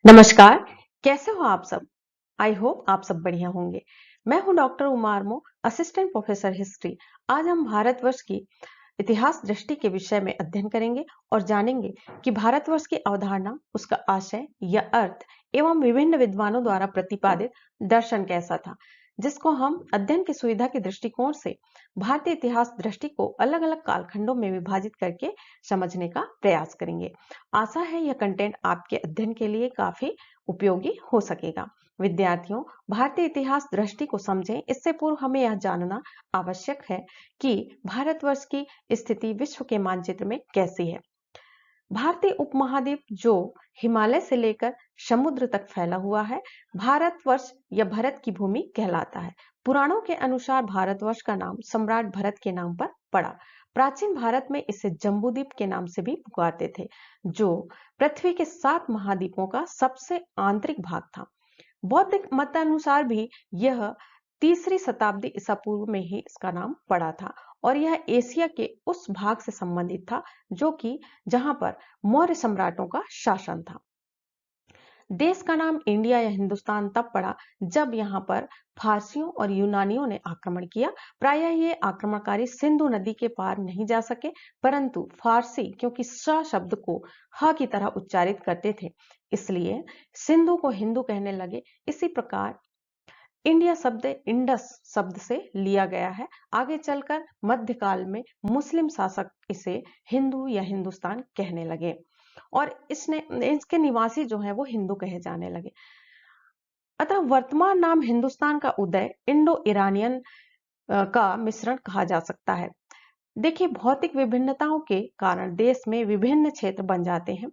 नमस्कार, कैसे हो आप सब? आई होप आप सब बढ़िया होंगे। मैं हूं doctor Uma Armo, assistant professor history. आज हम भारतवर्ष की इतिहास दृष्टि के विषय में अध्ययन करेंगे और जानेंगे कि भारतवर्ष की अवधारणा, उसका आशय या अर्थ एवं विभिन्न विद्वानों द्वारा प्रतिपादित दर्शन कैसा था, जिसको हम अध्ययन की सुविधा के दृष्टिकोण से भारतीय इतिहास दृष्टि को अलग अलग कालखंडों में विभाजित करके समझने का प्रयास करेंगे। आशा है यह कंटेंट आपके अध्ययन के लिए काफी उपयोगी हो सकेगा। विद्यार्थियों, भारतीय इतिहास दृष्टि को समझें इससे पूर्व हमें यह जानना आवश्यक है कि भारतवर्ष की स्थिति विश्व के मानचित्र में कैसी है। भारतीय उपमहाद्वीप जो हिमालय से लेकर समुद्र तक फैला हुआ है, भारतवर्ष या भरत की भूमि कहलाता है। पुराणों के अनुसार भारतवर्ष का नाम सम्राट भरत के नाम पर पड़ा। प्राचीन भारत में इसे जम्बूद्वीप के नाम से भी पुकारते थे, जो पृथ्वी के 7 महाद्वीपों का सबसे आंतरिक भाग था। बौद्ध मतानुसार भी यह तीसरी शताब्दी ईसा पूर्व में ही इसका नाम पड़ा था और यह एशिया के उस भाग से संबंधित था जो कि जहां पर मौर्य सम्राटों का शासन था। देश का नाम इंडिया या हिंदुस्तान तब पड़ा जब यहाँ पर फारसियों और यूनानियों ने आक्रमण किया। प्रायः ये आक्रमणकारी सिंधु नदी के पार नहीं जा सके, परंतु फारसी क्योंकि स शब्द को ह की तरह उच्चारित करते थे, इसलिए सिंधु को हिंदू कहने लगे। इसी प्रकार इंडिया शब्द इंडस शब्द से लिया गया है। आगे चलकर मध्यकाल में मुस्लिम शासक इसे हिंदू या हिंदुस्तान कहने लगे और इसके निवासी जो है वो हिंदू कहे जाने लगे। अतः वर्तमान नाम हिंदुस्तान का उदय इंडो ईरानियन का मिश्रण कहा जा सकता है। देखिए, भौतिक विभिन्नताओं के कारण देश में विभिन्न क्षेत्र बन जाते हैं,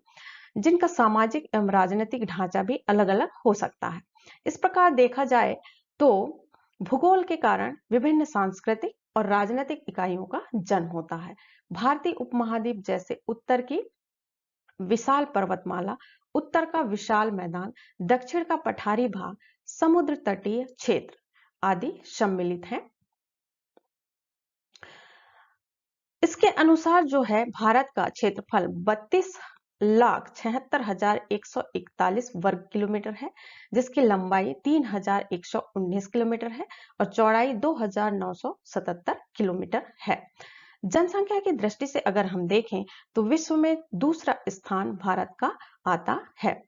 जिनका सामाजिक एवं राजनीतिक ढांचा भी अलग अलग हो सकता है। इस प्रकार देखा जाए तो भूगोल के कारण विभिन्न सांस्कृतिक और राजनीतिक इकाइयों का जन्म होता है। भारतीय उपमहाद्वीप जैसे उत्तर की विशाल पर्वतमाला, उत्तर का विशाल मैदान, दक्षिण का पठारी भाग, समुद्र तटीय क्षेत्र आदि सम्मिलित हैं। इसके अनुसार जो है भारत का क्षेत्रफल 32,76,141 वर्ग किलोमीटर है, जिसकी लंबाई 3,119 किलोमीटर है और चौड़ाई 2,977 किलोमीटर है। जनसंख्या की दृष्टि से अगर हम देखें तो विश्व में दूसरा स्थान भारत का आता है।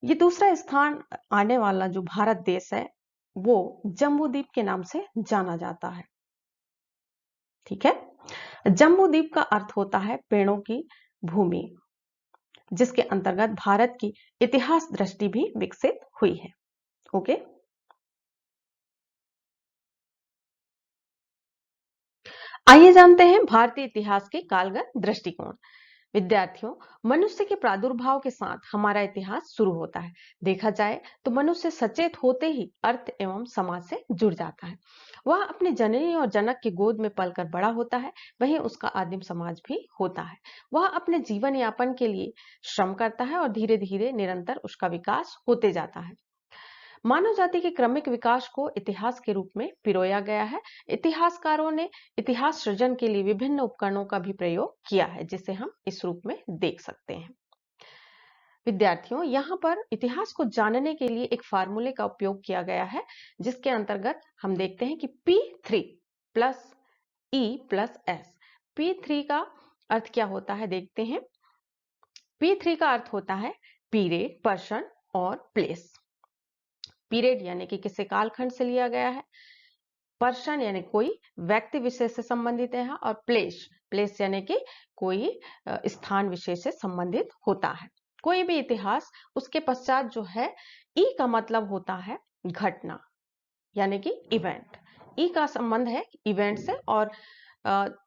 ये दूसरा स्थान आने वाला जो भारत देश है वो जम्बूद्वीप के नाम से जाना जाता है। ठीक है, जम्बूद्वीप का अर्थ होता है पेड़ों की भूमि, जिसके अंतर्गत भारत की इतिहास दृष्टि भी विकसित हुई है। ओके, आइए जानते हैं भारतीय इतिहास के कालगत दृष्टिकोण। विद्यार्थियों, मनुष्य के प्रादुर्भाव के साथ हमारा इतिहास शुरू होता है। देखा जाए तो मनुष्य सचेत होते ही अर्थ एवं समाज से जुड़ जाता है। वह अपने जननी और जनक की गोद में पलकर बड़ा होता है, वहीं उसका आदिम समाज भी होता है। वह अपने जीवन यापन के लिए श्रम करता है और धीरे धीरे निरंतर उसका विकास होते जाता है। मानव जाति के क्रमिक विकास को इतिहास के रूप में पिरोया गया है। इतिहासकारों ने इतिहास सृजन के लिए विभिन्न उपकरणों का भी प्रयोग किया है, जिसे हम इस रूप में देख सकते हैं। विद्यार्थियों, यहाँ पर इतिहास को जानने के लिए एक फार्मूले का उपयोग किया गया है, जिसके अंतर्गत हम देखते हैं कि P3 plus E plus S। P3 का अर्थ क्या होता है देखते हैं। P3 का अर्थ होता है पीरियड, पर्सन और प्लेस। पीरियड यानी कि किसी कालखंड से लिया गया है, पर्सन यानी कोई व्यक्ति विशेष से संबंधित है और प्लेस प्लेस यानी कि कोई स्थान विशेष से संबंधित होता है। कोई भी इतिहास, उसके पश्चात जो है ई का मतलब होता है घटना यानी कि इवेंट। ई का संबंध है इवेंट से और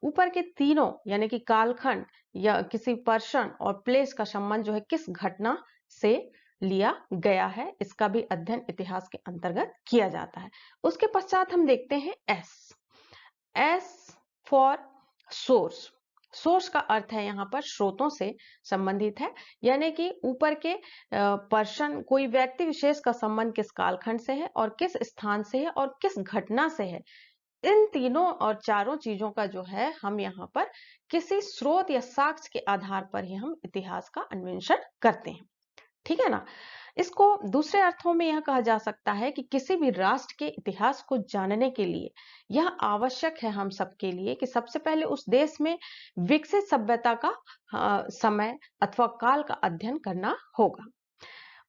ऊपर के तीनों यानी कि कालखंड या किसी पर्सन और प्लेस का संबंध जो है किस घटना से लिया गया है, इसका भी अध्ययन इतिहास के अंतर्गत किया जाता है। उसके पश्चात हम देखते हैं एस फॉर सोर्स। सोर्स का अर्थ है यहाँ पर स्रोतों से संबंधित है, यानी कि ऊपर के पर्सन कोई व्यक्ति विशेष का संबंध किस कालखंड से है और किस स्थान से है और किस घटना से है। इन तीनों और चारों चीजों का जो है हम यहाँ पर किसी स्रोत या साक्ष्य के आधार पर ही हम इतिहास का अन्वेषण करते हैं। ठीक है ना। इसको दूसरे अर्थों में यह कहा जा सकता है कि किसी भी राष्ट्र के इतिहास को जानने के लिए यह आवश्यक है हम सबके लिए कि सबसे पहले उस देश में विकसित सभ्यता का समय अथवा काल का अध्ययन करना होगा।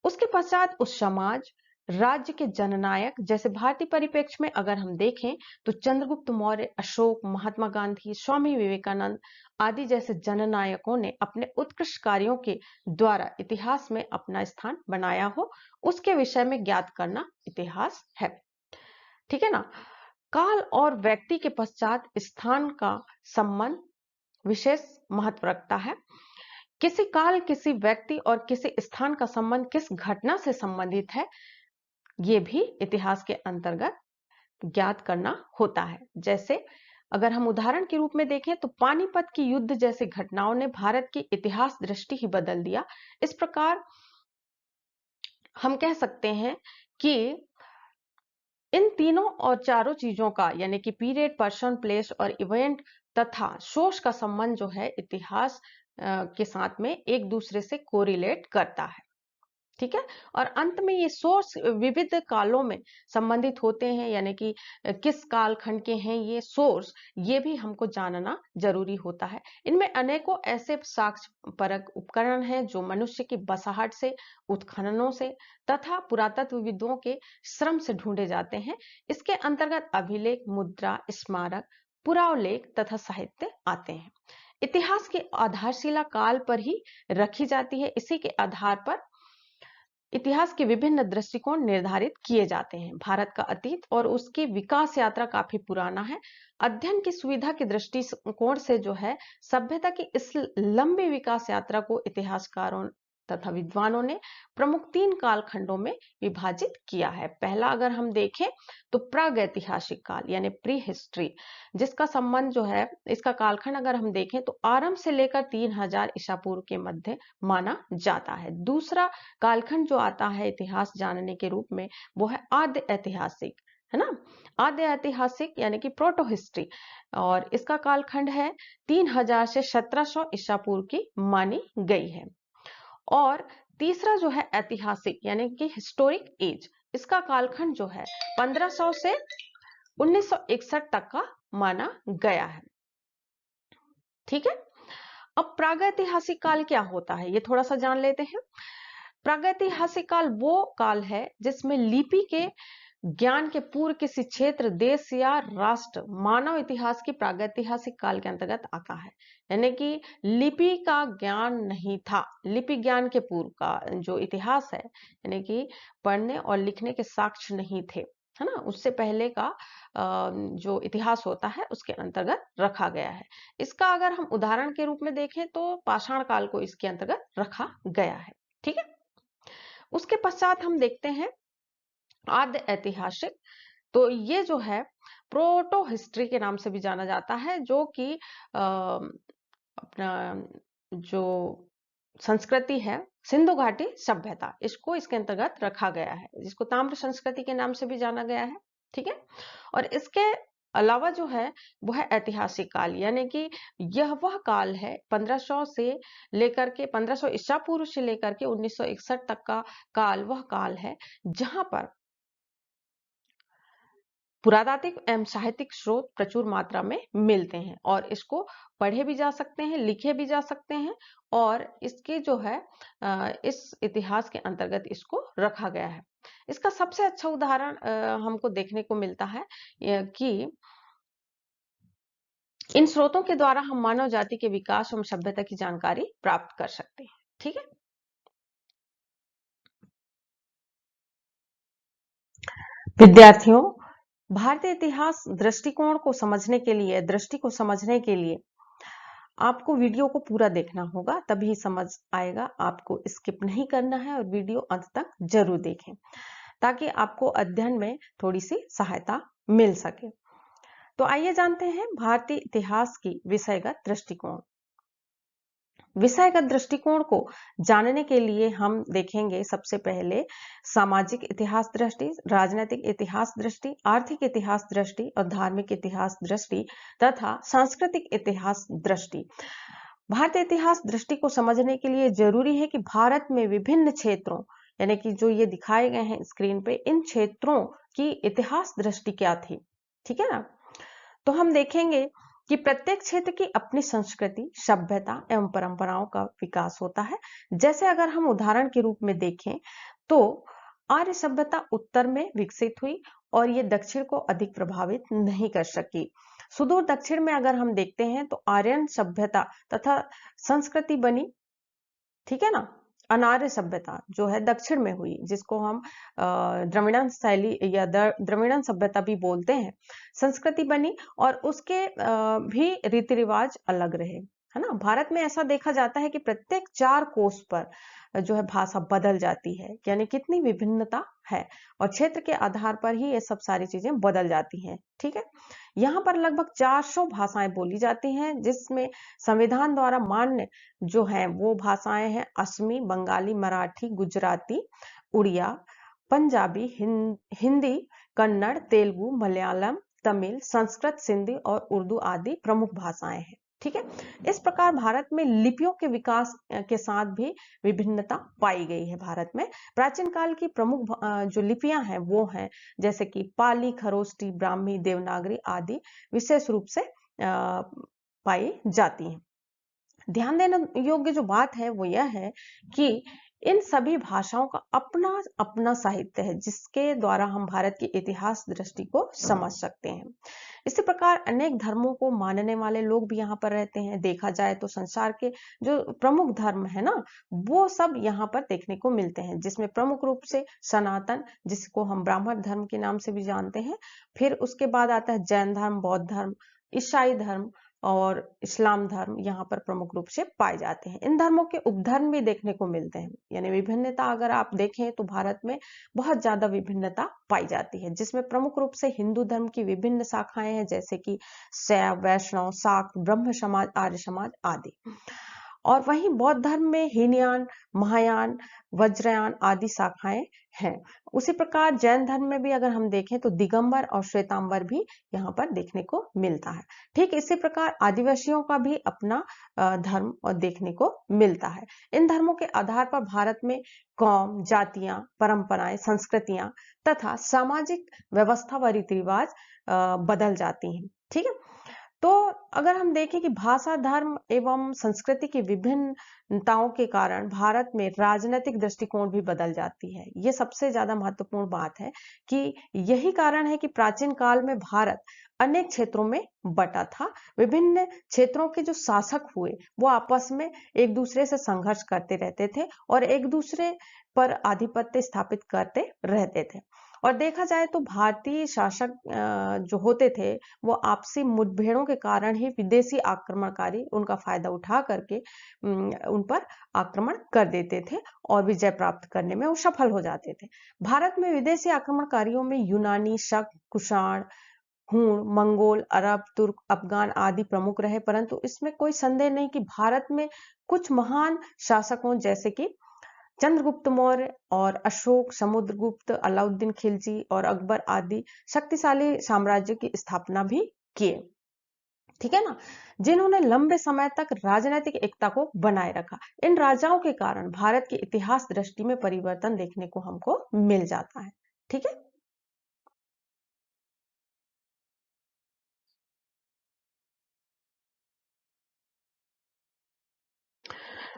उसके पश्चात उस समाज राज्य के जननायक, जैसे भारतीय परिप्रेक्ष्य में अगर हम देखें तो चंद्रगुप्त मौर्य, अशोक, महात्मा गांधी, स्वामी विवेकानंद आदि जैसे जननायकों ने अपने उत्कृष्ट कार्यों के द्वारा इतिहास में अपना स्थान बनाया हो, उसके विषय में ज्ञात करना इतिहास है। ठीक है ना। काल और व्यक्ति के पश्चात स्थान का संबंध विशेष महत्व रखता है। किसी काल, किसी व्यक्ति और किसी स्थान का संबंध किस घटना से संबंधित है, ये भी इतिहास के अंतर्गत ज्ञात करना होता है। जैसे अगर हम उदाहरण के रूप में देखें तो पानीपत की युद्ध जैसी घटनाओं ने भारत की इतिहास दृष्टि ही बदल दिया। इस प्रकार हम कह सकते हैं कि इन तीनों और चारों चीजों का, यानी कि पीरियड, पर्सन, प्लेस और इवेंट तथा सोर्स का संबंध जो है इतिहास के साथ में एक दूसरे से कोरिलेट करता है। ठीक है। और अंत में ये सोर्स विविध कालों में संबंधित होते हैं, यानी कि किस कालखंड के हैं ये सोर्स, ये भी हमको जानना जरूरी होता है। इनमें अनेकों ऐसे साक्ष्य परक उपकरण हैं जो मनुष्य की बसाहट से, उत्खननों से तथा पुरातत्वविदों के श्रम से ढूंढे जाते हैं। इसके अंतर्गत अभिलेख, मुद्रा, स्मारक, पुरावलेख तथा साहित्य आते हैं। इतिहास की आधारशिला काल पर ही रखी जाती है। इसी के आधार पर इतिहास के विभिन्न दृष्टिकोण निर्धारित किए जाते हैं। भारत का अतीत और उसकी विकास यात्रा काफी पुराना है। अध्ययन की सुविधा के दृष्टिकोण से जो है सभ्यता की इस लंबी विकास यात्रा को इतिहासकारों तथा विद्वानों ने प्रमुख 3 कालखंडों में विभाजित किया है। पहला अगर हम देखें तो प्रागैतिहासिक काल यानी प्री हिस्ट्री, जिसका संबंध जो है, इसका कालखंड अगर हम देखें तो आरंभ से लेकर 3000 ईसा पूर्व के मध्य माना जाता है। दूसरा कालखंड जो आता है इतिहास जानने के रूप में वो है आद्य ऐतिहासिक, है ना। आद्य ऐतिहासिक यानी कि प्रोटो हिस्ट्री, और इसका कालखंड है 3000 से 1700 ईसा पूर्व की मानी गई है। और तीसरा जो है ऐतिहासिक यानी कि हिस्टोरिक एज, इसका कालखंड जो है 1500 से 1961 तक का माना गया है। ठीक है। अब प्रागैतिहासिक काल क्या होता है ये थोड़ा सा जान लेते हैं। प्रागैतिहासिक काल वो काल है जिसमें लिपि के ज्ञान के पूर्व किसी क्षेत्र, देश या राष्ट्र मानव इतिहास की प्रागैतिहासिक काल के अंतर्गत आता है। यानी कि लिपि का ज्ञान नहीं था। लिपि ज्ञान के पूर्व का जो इतिहास है, यानी कि पढ़ने और लिखने के साक्ष्य नहीं थे, है ना, उससे पहले का जो इतिहास होता है उसके अंतर्गत रखा गया है। इसका अगर हम उदाहरण के रूप में देखें तो पाषाण काल को इसके अंतर्गत रखा गया है। ठीक है। उसके पश्चात हम देखते हैं आद्य ऐतिहासिक। तो ये जो है प्रोटो हिस्ट्री के नाम से भी जाना जाता है, जो कि अपना जो संस्कृति है सिंधु घाटी सभ्यता, इसको इसके अंतर्गत रखा गया है, जिसको ताम्र संस्कृति के नाम से भी जाना गया है। ठीक है। और इसके अलावा जो है वो है ऐतिहासिक काल, यानी कि यह वह काल है 1500 से लेकर के 1500 ईसा पूर्व से लेकर के 1961 तक का काल, वह काल है जहां पर पुरातात्विक एवं साहित्यिक स्रोत प्रचुर मात्रा में मिलते हैं, और इसको पढ़े भी जा सकते हैं, लिखे भी जा सकते हैं, और इसके जो है इस इतिहास के अंतर्गत इसको रखा गया है। इसका सबसे अच्छा उदाहरण हमको देखने को मिलता है कि इन स्रोतों के द्वारा हम मानव जाति के विकास एवं सभ्यता की जानकारी प्राप्त कर सकते हैं। ठीक है। विद्यार्थियों, भारतीय इतिहास दृष्टिकोण को समझने के लिए, दृष्टि को समझने के लिए आपको वीडियो को पूरा देखना होगा, तभी समझ आएगा। आपको स्किप नहीं करना है और वीडियो अंत तक जरूर देखें, ताकि आपको अध्ययन में थोड़ी सी सहायता मिल सके। तो आइए जानते हैं भारतीय इतिहास की विषयगत दृष्टिकोण। विषयगत दृष्टिकोण को जानने के लिए हम देखेंगे सबसे पहले सामाजिक इतिहास दृष्टि, राजनीतिक इतिहास दृष्टि, आर्थिक इतिहास दृष्टि और धार्मिक इतिहास दृष्टि तथा सांस्कृतिक इतिहास दृष्टि। भारतीय इतिहास दृष्टि को समझने के लिए जरूरी है कि भारत में विभिन्न क्षेत्रों, यानी कि जो ये दिखाए गए हैं स्क्रीन पे, इन क्षेत्रों की इतिहास दृष्टि क्या थी। ठीक है ना। तो हम देखेंगे कि प्रत्येक क्षेत्र की अपनी संस्कृति, सभ्यता एवं परंपराओं का विकास होता है। जैसे अगर हम उदाहरण के रूप में देखें तो आर्य सभ्यता उत्तर में विकसित हुई और ये दक्षिण को अधिक प्रभावित नहीं कर सकी। सुदूर दक्षिण में अगर हम देखते हैं तो आर्यन सभ्यता तथा संस्कृति बनी। ठीक है ना। अनार्य सभ्यता जो है दक्षिण में हुई, जिसको हम द्रविड़न शैली या द्रविड़न सभ्यता भी बोलते हैं, संस्कृति बनी और उसके भी रीति रिवाज अलग रहे, है ना। भारत में ऐसा देखा जाता है कि प्रत्येक 4 कोस पर जो है भाषा बदल जाती है, यानी कितनी विभिन्नता है और क्षेत्र के आधार पर ही ये सब सारी चीजें बदल जाती हैं। ठीक है। यहाँ पर लगभग 400 भाषाएं बोली जाती हैं, जिसमें संविधान द्वारा मान्य जो है वो भाषाएं हैं असमी, बंगाली, मराठी, गुजराती, उड़िया, पंजाबी, हिंदी, कन्नड़, तेलुगु, मलयालम, तमिल, संस्कृत, सिंधी और उर्दू आदि प्रमुख भाषाएं हैं। ठीक है। इस प्रकार भारत में लिपियों के विकास के साथ भी विभिन्नता पाई गई है। भारत में प्राचीन काल की प्रमुख जो लिपियां हैं वो हैं जैसे कि पाली, खरोष्टी, ब्राह्मी, देवनागरी आदि विशेष रूप से पाई जाती हैं। ध्यान देने योग्य जो बात है वो यह है कि इन सभी भाषाओं का अपना अपना साहित्य है, जिसके द्वारा हम भारत की इतिहास दृष्टि को समझ सकते हैं। इसी प्रकार अनेक धर्मों को मानने वाले लोग भी यहाँ पर रहते हैं। देखा जाए तो संसार के जो प्रमुख धर्म है ना, वो सब यहाँ पर देखने को मिलते हैं, जिसमें प्रमुख रूप से सनातन, जिसको हम ब्राह्मण धर्म के नाम से भी जानते हैं, फिर उसके बाद आता है जैन धर्म, बौद्ध धर्म, ईसाई धर्म और इस्लाम धर्म यहाँ पर प्रमुख रूप से पाए जाते हैं। इन धर्मों के उपधर्म भी देखने को मिलते हैं, यानी विभिन्नता अगर आप देखें तो भारत में बहुत ज्यादा विभिन्नता पाई जाती है, जिसमें प्रमुख रूप से हिंदू धर्म की विभिन्न शाखाएं हैं जैसे कि शैव, वैष्णव, शाक्त, ब्रह्म समाज, आर्य समाज आदि। और वहीं बौद्ध धर्म में हीनयान, महायान, वज्रयान आदि शाखाएं हैं। उसी प्रकार जैन धर्म में भी अगर हम देखें तो दिगंबर और श्वेतांबर भी यहाँ पर देखने को मिलता है। ठीक इसी प्रकार आदिवासियों का भी अपना धर्म और देखने को मिलता है। इन धर्मों के आधार पर भारत में कौम, जातियां, परंपराएं, संस्कृतियां तथा सामाजिक व्यवस्था व रीति रिवाज बदल जाती हैं। ठीक है। तो अगर हम देखें कि भाषा, धर्म एवं संस्कृति की विभिन्नताओं के कारण भारत में राजनीतिक दृष्टिकोण भी बदल जाती है। ये सबसे ज्यादा महत्वपूर्ण बात है कि यही कारण है कि प्राचीन काल में भारत अनेक क्षेत्रों में बटा था। विभिन्न क्षेत्रों के जो शासक हुए वो आपस में एक दूसरे से संघर्ष करते रहते थे और एक दूसरे पर आधिपत्य स्थापित करते रहते थे। और देखा जाए तो भारतीय शासक जो होते थे वो आपसी मुठभेड़ों के कारण ही विदेशी आक्रमणकारी उनका फायदा उठा करके उन पर आक्रमण कर देते थे और विजय प्राप्त करने में वो सफल हो जाते थे। भारत में विदेशी आक्रमणकारियों में यूनानी, शक, कुषाण, हूण, मंगोल, अरब, तुर्क, अफगान आदि प्रमुख रहे, परंतु इसमें कोई संदेह नहीं कि भारत में कुछ महान शासकों जैसे कि चंद्रगुप्त मौर्य और अशोक, समुद्रगुप्त, अलाउद्दीन खिलजी और अकबर आदि शक्तिशाली साम्राज्य की स्थापना भी किए। ठीक है ना। जिन्होंने लंबे समय तक राजनीतिक एकता को बनाए रखा। इन राजाओं के कारण भारत की इतिहास दृष्टि में परिवर्तन देखने को हमको मिल जाता है। ठीक है।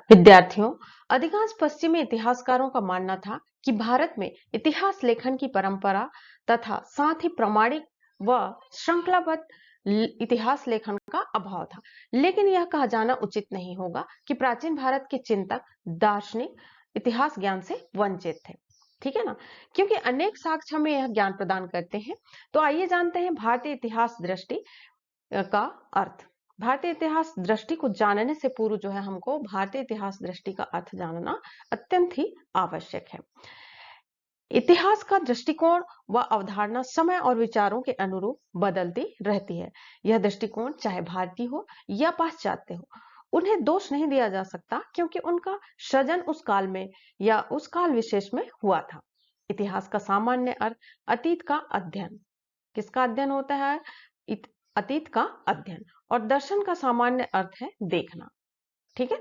विद्यार्थियों, अधिकांश पश्चिमी इतिहासकारों का मानना था कि भारत में इतिहास लेखन की परंपरा तथा साथ ही प्रामाणिक व श्रृंखलाबद्ध इतिहास लेखन का अभाव था। लेकिन यह कहा जाना उचित नहीं होगा कि प्राचीन भारत के चिंतक, दार्शनिक इतिहास ज्ञान से वंचित थे। ठीक है ना। क्योंकि अनेक साक्ष्य हमें यह ज्ञान प्रदान करते हैं। तो आइए जानते हैं भारतीय इतिहास दृष्टि का अर्थ। भारतीय इतिहास दृष्टि को जानने से पूर्व जो है हमको भारतीय इतिहास दृष्टि का अर्थ जानना अत्यंत ही आवश्यक है। इतिहास का दृष्टिकोण व अवधारणा समय और विचारों के अनुरूप बदलती रहती है। यह दृष्टिकोण चाहे भारतीय हो या पाश्चात्य हो, उन्हें दोष नहीं दिया जा सकता क्योंकि उनका सृजन उस काल में या उस काल विशेष में हुआ था। इतिहास का सामान्य अर्थ अतीत का अध्ययन। किसका अध्ययन होता है? अतीत का अध्ययन। और दर्शन का सामान्य अर्थ है देखना। ठीक है।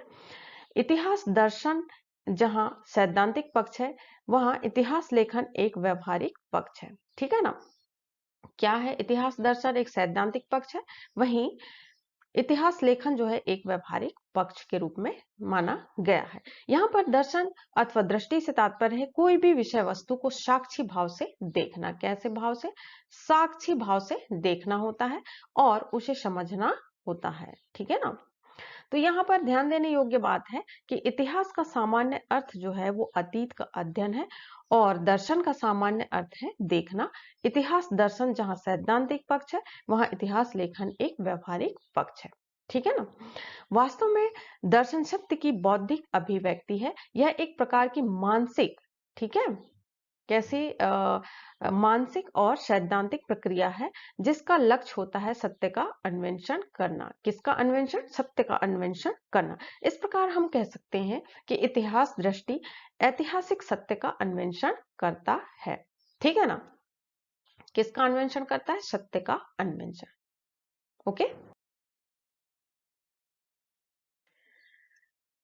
इतिहास दर्शन जहां सैद्धांतिक पक्ष है, वहां इतिहास लेखन एक व्यवहारिक पक्ष है। ठीक है ना। क्या है, इतिहास दर्शन एक सैद्धांतिक पक्ष है, वहीं इतिहास लेखन जो है एक व्यवहारिक पक्ष के रूप में माना गया है। यहाँ पर दर्शन अथवा दृष्टि से तात्पर्य है कोई भी विषय वस्तु को साक्षी भाव से देखना। कैसे भाव से? साक्षी भाव से देखना होता है और उसे समझना होता है। ठीक है ना। तो यहाँ पर ध्यान देने योग्य बात है कि इतिहास का सामान्य अर्थ जो है वो अतीत का अध्ययन है और दर्शन का सामान्य अर्थ है देखना। इतिहास दर्शन जहां सैद्धांतिक पक्ष है, वहां इतिहास लेखन एक व्यवहारिक पक्ष है। ठीक है ना। वास्तव में दर्शन शब्द की बौद्धिक अभिव्यक्ति है। यह एक प्रकार की मानसिक, ठीक है, कैसी मानसिक और सैद्धांतिक प्रक्रिया है जिसका लक्ष्य होता है सत्य का अन्वेषण करना। किसका अन्वेषण? सत्य का अन्वेषण करना। इस प्रकार हम कह सकते हैं कि इतिहास दृष्टि ऐतिहासिक सत्य का अन्वेषण करता है। ठीक है ना। किसका अन्वेषण करता है? सत्य का अन्वेषण। ओके।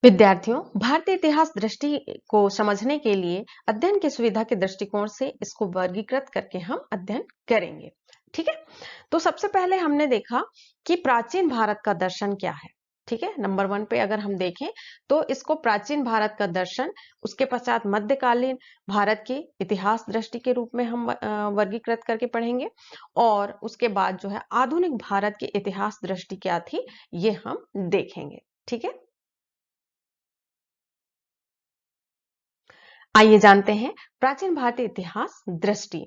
विद्यार्थियों, भारतीय इतिहास दृष्टि को समझने के लिए अध्ययन की सुविधा के दृष्टिकोण से इसको वर्गीकृत करके हम अध्ययन करेंगे। ठीक है। तो सबसे पहले हमने देखा कि प्राचीन भारत का दर्शन क्या है। ठीक है। नंबर 1 पे अगर हम देखें तो इसको प्राचीन भारत का दर्शन, उसके पश्चात मध्यकालीन भारत के इतिहास दृष्टि के रूप में हम वर्गीकृत करके पढ़ेंगे और उसके बाद जो है आधुनिक भारत की इतिहास दृष्टि क्या थी ये हम देखेंगे। ठीक है। आइए जानते हैं प्राचीन भारतीय इतिहास दृष्टि।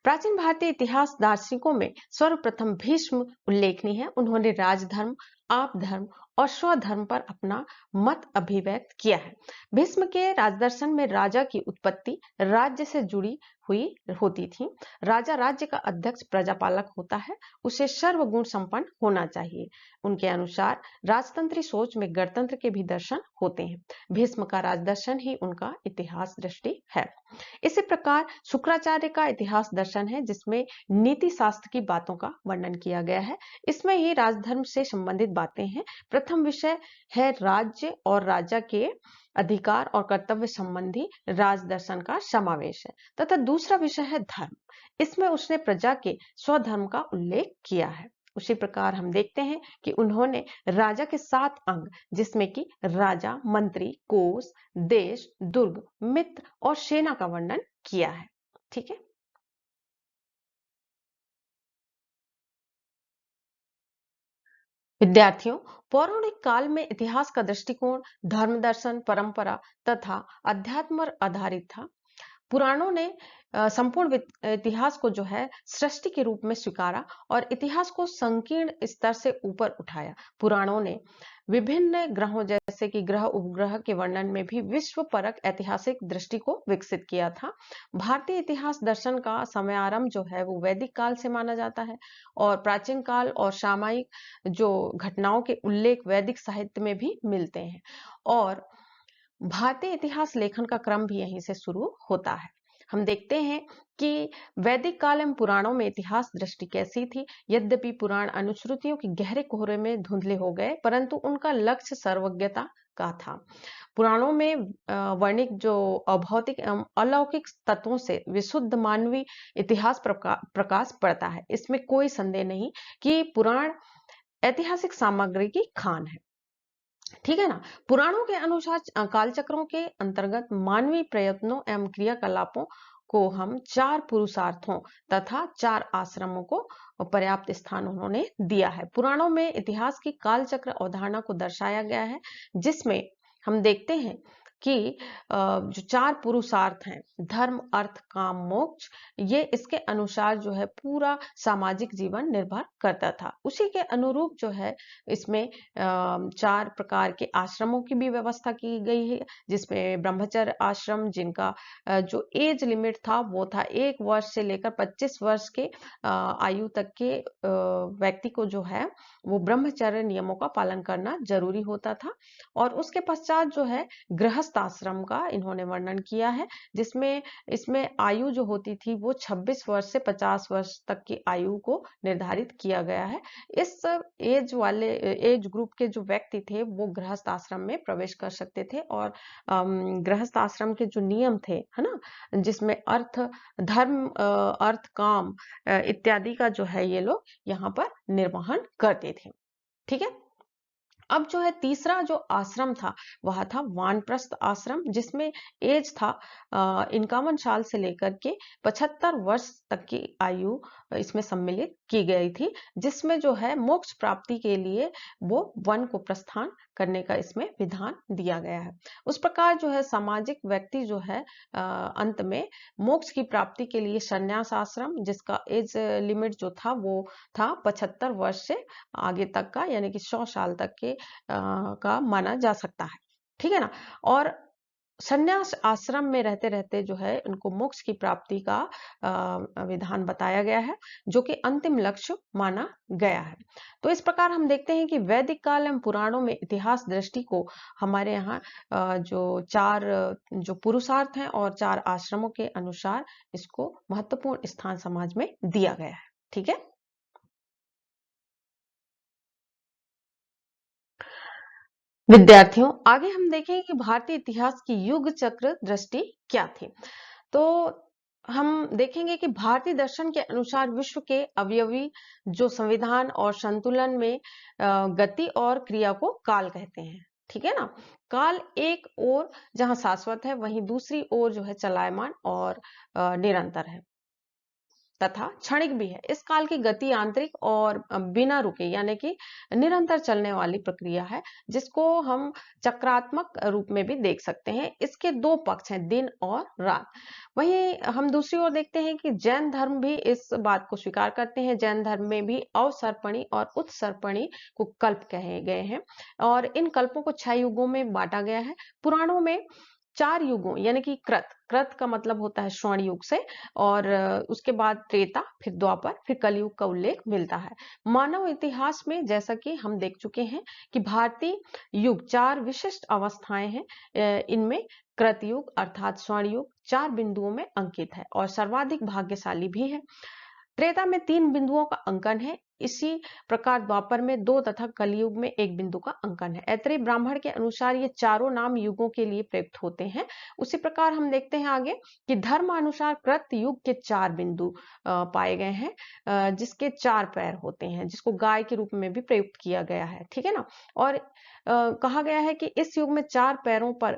प्राचीन भारतीय इतिहास दार्शनिकों में सर्वप्रथम भीष्म उल्लेखनीय है। उन्होंने राजधर्म, आपधर्म और स्वधर्म पर अपना मत अभिव्यक्त किया है। भीष्म के राजदर्शन में राजा की उत्पत्ति राज्य से जुड़ी हुई होती थी। राजा राज्य का अध्यक्ष प्रजापालक होता है, उसे सर्वगुण संपन्न होना चाहिए। उनके अनुसार राजतंत्री सोच में गणतंत्र के भी दर्शन होते हैं। भीष्म का राजदर्शन ही उनका इतिहास दृष्टि है। इसी प्रकार शुक्राचार्य का इतिहास दर्शन है जिसमें नीति शास्त्र की बातों का वर्णन किया गया है। इसमें ही राजधर्म से संबंधित बातें हैं। प्रथम विषय है राज्य और राजा के अधिकार और कर्तव्य संबंधी राजदर्शन का समावेश है तथा दूसरा विषय है धर्म। इसमें उसने प्रजा के स्वधर्म का उल्लेख किया है। उसी प्रकार हम देखते हैं कि उन्होंने राजा के 7 अंग जिसमें कि राजा, मंत्री, कोष, देश, दुर्ग, मित्र और सेना का वर्णन किया है। ठीक है। विद्यार्थियों, पौराणिक काल में इतिहास का दृष्टिकोण धर्म, दर्शन, परंपरा तथा अध्यात्म पर आधारित था। पुराणों ने संपूर्ण इतिहास को जो है सृष्टि के रूप में स्वीकारा और इतिहास को संकीर्ण स्तर से ऊपर उठाया। पुराणों ने विभिन्न ग्रहों जैसे कि ग्रह उपग्रह के वर्णन में भी विश्व परक ऐतिहासिक दृष्टि को विकसित किया था। भारतीय इतिहास दर्शन का समयारंभ जो है वो वैदिक काल से माना जाता है और प्राचीन काल और सामयिक जो घटनाओं के उल्लेख वैदिक साहित्य में भी मिलते हैं और भारतीय इतिहास लेखन का क्रम भी यहीं से शुरू होता है। हम देखते हैं कि वैदिक काल एवं पुराणों में इतिहास दृष्टि कैसी थी। यद्यपि पुराण अनुश्रुतियों के गहरे कोहरे में धुंधले हो गए, परंतु उनका लक्ष्य सर्वज्ञता का था। पुराणों में वर्णित जो अभौतिक एवं अलौकिक तत्वों से विशुद्ध मानवीय इतिहास प्रकाश पड़ता है। इसमें कोई संदेह नहीं कि पुराण ऐतिहासिक सामग्री की खान है। ठीक है ना। पुराणों के अनुसार कालचक्रों के अंतर्गत मानवीय प्रयत्नों एवं क्रियाकलापों को हम 4 पुरुषार्थों तथा 4 आश्रमों को पर्याप्त स्थान उन्होंने दिया है। पुराणों में इतिहास की कालचक्र अवधारणा को दर्शाया गया है जिसमें हम देखते हैं कि जो 4 पुरुषार्थ हैं धर्म, अर्थ, काम, मोक्ष, ये इसके अनुसार जो है पूरा सामाजिक जीवन निर्भर करता था। उसी के अनुरूप जो है इसमें 4 प्रकार के आश्रमों की भी व्यवस्था की गई है जिसमें ब्रह्मचर्य आश्रम जिनका जो एज लिमिट था वो था 1 वर्ष से लेकर 25 वर्ष के आयु तक के व्यक्ति को जो है वो ब्रह्मचर्य नियमों का पालन करना जरूरी होता था और उसके पश्चात जो है गृहस्थ गृहस्थ आश्रम का इन्होंने वर्णन किया है, जिसमें इसमें आयु जो होती थी वो 26 वर्ष से 50 वर्ष तक की आयु को निर्धारित किया गया है। इस एज ग्रुप के जो व्यक्ति थे वो गृहस्थ आश्रम में प्रवेश कर सकते थे, और गृहस्थ आश्रम के जो नियम थे, है ना, जिसमें अर्थ, धर्म, अर्थ, काम इत्यादि का जो है ये लोग यहाँ पर निर्वहन करते थे। ठीक है। अब जो है तीसरा जो आश्रम था वह था वानप्रस्थ आश्रम, जिसमें एज था 51 साल से लेकर के 75 वर्ष तक की आयु इसमें सम्मिलित की गई थी, जिसमें जो है मोक्ष प्राप्ति के लिए वो वन को प्रस्थान करने का इसमें विधान दिया गया है। उस प्रकार जो है सामाजिक व्यक्ति जो है अंत में मोक्ष की प्राप्ति के लिए संन्यास आश्रम, जिसका एज लिमिट जो था वो था 75 वर्ष से आगे तक का, यानी कि 100 साल तक के का माना जा सकता है। ठीक है ना। और संन्यास आश्रम में रहते रहते जो है उनको मोक्ष की प्राप्ति का विधान बताया गया है, जो कि अंतिम लक्ष्य माना गया है। तो इस प्रकार हम देखते हैं कि वैदिक काल एवं पुराणों में इतिहास दृष्टि को हमारे यहाँ जो 4 जो पुरुषार्थ हैं और 4 आश्रमों के अनुसार इसको महत्वपूर्ण स्थान समाज में दिया गया है। ठीक है। विद्यार्थियों, आगे हम देखेंगे कि भारतीय इतिहास की युग चक्र दृष्टि क्या थी। तो हम देखेंगे कि भारतीय दर्शन के अनुसार विश्व के अवयवी जो संविधान और संतुलन में गति और क्रिया को काल कहते हैं। ठीक है ना। काल एक ओर जहां शाश्वत है, वहीं दूसरी ओर जो है चलायमान और निरंतर है तथा क्षणिक भी है। इस काल की गति आंतरिक और बिना रुके यानी कि निरंतर चलने वाली प्रक्रिया है, जिसको हम चक्रात्मक रूप में भी देख सकते हैं। इसके 2 पक्ष हैं, दिन और रात। वहीं हम दूसरी ओर देखते हैं कि जैन धर्म भी इस बात को स्वीकार करते हैं। जैन धर्म में भी अवसर्पणी और उत्सर्पणी को कल्प कहे गए हैं, और इन कल्पों को 6 युगों में बांटा गया है। पुराणों में 4 युगों यानी कि कृत कृत का मतलब होता है स्वर्ण युग से, और उसके बाद त्रेता, फिर द्वापर, फिर कलयुग का उल्लेख मिलता है। मानव इतिहास में जैसा कि हम देख चुके हैं कि भारतीय युग 4 विशिष्ट अवस्थाएं हैं। इनमें कृत युग अर्थात स्वर्ण युग 4 बिंदुओं में अंकित है और सर्वाधिक भाग्यशाली भी है। त्रेता में 3 बिंदुओं का अंकन है। इसी प्रकार द्वापर में 2 तथा कलयुग में 1 बिंदु का अंकन है। ऐतरेय ब्राह्मण के अनुसार ये चारों नाम युगों के लिए प्रयुक्त होते हैं। उसी प्रकार हम देखते हैं आगे कि धर्मानुसार कृत युग के 4 बिंदु पाए गए हैं, जिसके 4 पैर होते हैं, जिसको गाय के रूप में भी प्रयुक्त किया गया है। ठीक है ना। और कहा गया है कि इस युग में 4 पैरों पर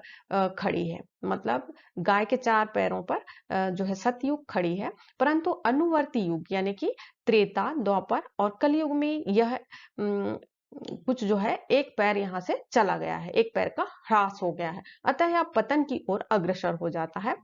खड़ी है, मतलब गाय के 4 पैरों पर जो है सतयुग खड़ी है। परंतु अनुवर्ती युग यानी कि त्रेता, द्वापर और कलयुग में यह कुछ जो है एक पैर यहां से चला गया है, एक पैर का ह्रास हो गया है, अतः यह पतन की ओर अग्रसर हो जाता है।